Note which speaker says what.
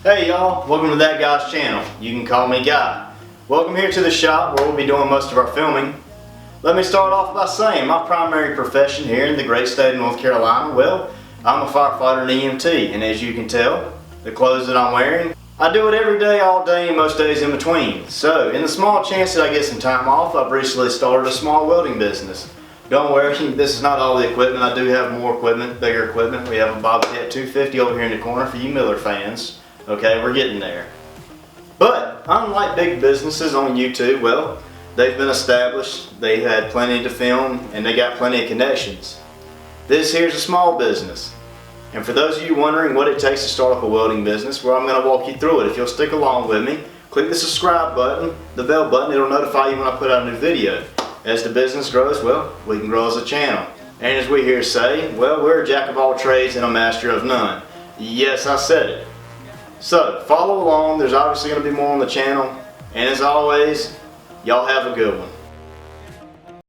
Speaker 1: Hey y'all, welcome to That Guy's channel. You can call me Guy. Welcome here to the shop where we'll be doing most of our filming. Let me start off by saying my primary profession here in the great state of North Carolina, well, I'm a firefighter and EMT, and as you can tell, the clothes that I'm wearing, I do it every day, all day, and most days in between. So, in the small chance that I get some time off, I've recently started a small welding business. Don't worry, this is not all the equipment. I do have more equipment, bigger equipment. We have a THaT 250 over here in the corner for you Miller fans. Okay, we're getting there. But unlike big businesses on YouTube, well, they've been established, they've had plenty to film, and they got plenty of connections. This here's a small business. And for those of you wondering what it takes to start up a welding business, well, I'm going to walk you through it. If you'll stick along with me, click the subscribe button, the bell button, it'll notify you when I put out a new video. As the business grows, well, we can grow as a channel. And as we hear say, well, we're a jack of all trades and a master of none. Yes, I said it. So, follow along, there's obviously going to be more on the channel, and as always, y'all have a good one.